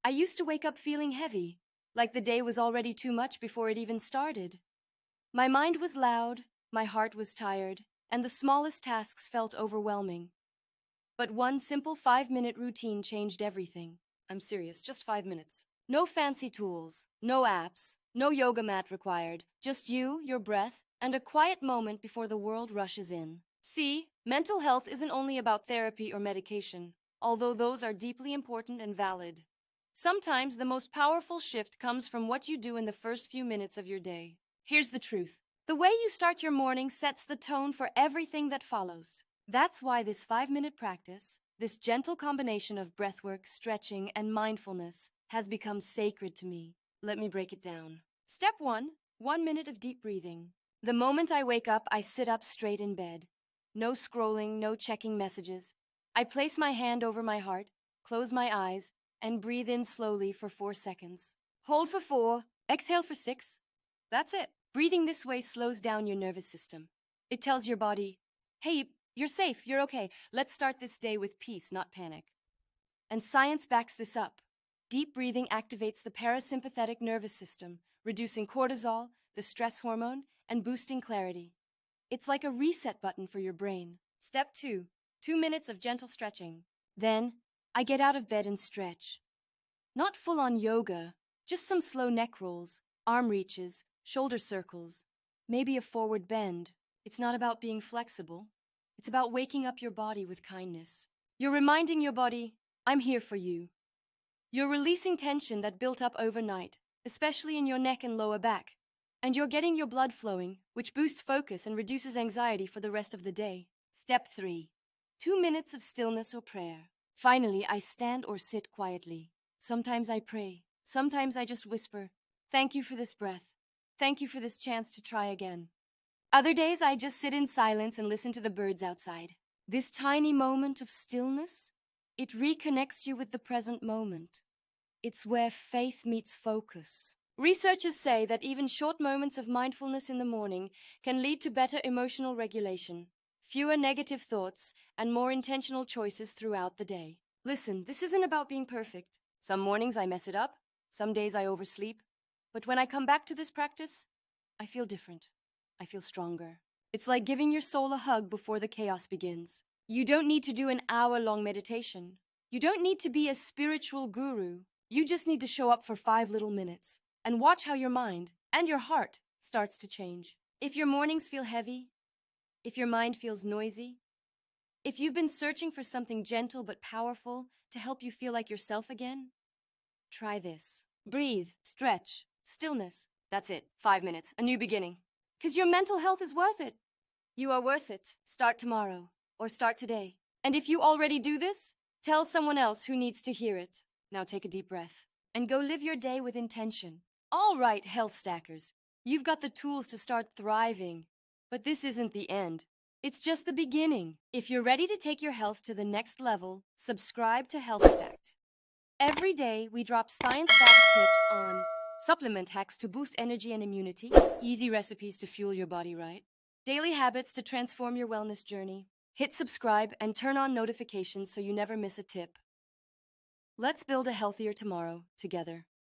I used to wake up feeling heavy, like the day was already too much before it even started. My mind was loud, my heart was tired, and the smallest tasks felt overwhelming. But one simple 5-minute routine changed everything. I'm serious, just 5 minutes. No fancy tools, no apps, no yoga mat required, just you, your breath, and a quiet moment before the world rushes in. See, mental health isn't only about therapy or medication, although those are deeply important and valid. Sometimes the most powerful shift comes from what you do in the first few minutes of your day. Here's the truth. The way you start your morning sets the tone for everything that follows. That's why this 5-minute practice, this gentle combination of breathwork, stretching, and mindfulness, has become sacred to me. Let me break it down. Step 1, 1 minute of deep breathing. The moment I wake up, I sit up straight in bed. No scrolling, no checking messages. I place my hand over my heart, close my eyes, and breathe in slowly for 4 seconds. Hold for 4, exhale for 6. That's it. Breathing this way slows down your nervous system. It tells your body, hey, you're safe, you're okay. Let's start this day with peace, not panic. And science backs this up. Deep breathing activates the parasympathetic nervous system, reducing cortisol, the stress hormone, and boosting clarity. It's like a reset button for your brain. Step 2, 2 minutes of gentle stretching. Then, I get out of bed and stretch. Not full-on yoga, just some slow neck rolls, arm reaches, shoulder circles, maybe a forward bend. It's not about being flexible. It's about waking up your body with kindness. You're reminding your body, I'm here for you. You're releasing tension that built up overnight, especially in your neck and lower back. And you're getting your blood flowing, which boosts focus and reduces anxiety for the rest of the day. Step 3, 2 minutes of stillness or prayer. Finally, I stand or sit quietly. Sometimes I pray. Sometimes I just whisper, thank you for this breath. Thank you for this chance to try again. Other days, I just sit in silence and listen to the birds outside. This tiny moment of stillness, it reconnects you with the present moment. It's where faith meets focus. Researchers say that even short moments of mindfulness in the morning can lead to better emotional regulation, fewer negative thoughts, and more intentional choices throughout the day. Listen, this isn't about being perfect. Some mornings I mess it up, some days I oversleep. But when I come back to this practice, I feel different. I feel stronger. It's like giving your soul a hug before the chaos begins. You don't need to do an hour-long meditation. You don't need to be a spiritual guru. You just need to show up for 5 little minutes and watch how your mind and your heart starts to change. If your mornings feel heavy, if your mind feels noisy, if you've been searching for something gentle but powerful to help you feel like yourself again, try this. Breathe, stretch, stillness. That's it. 5 minutes, a new beginning. 'Cause your mental health is worth it. You are worth it. Start tomorrow or start today. And if you already do this, tell someone else who needs to hear it. Now take a deep breath and go live your day with intention. All right, health stackers, you've got the tools to start thriving. But this isn't the end. It's just the beginning. If you're ready to take your health to the next level, subscribe to Health Stacked. Every day, we drop science-backed tips on supplement hacks to boost energy and immunity, easy recipes to fuel your body right, daily habits to transform your wellness journey. Hit subscribe and turn on notifications so you never miss a tip. Let's build a healthier tomorrow together.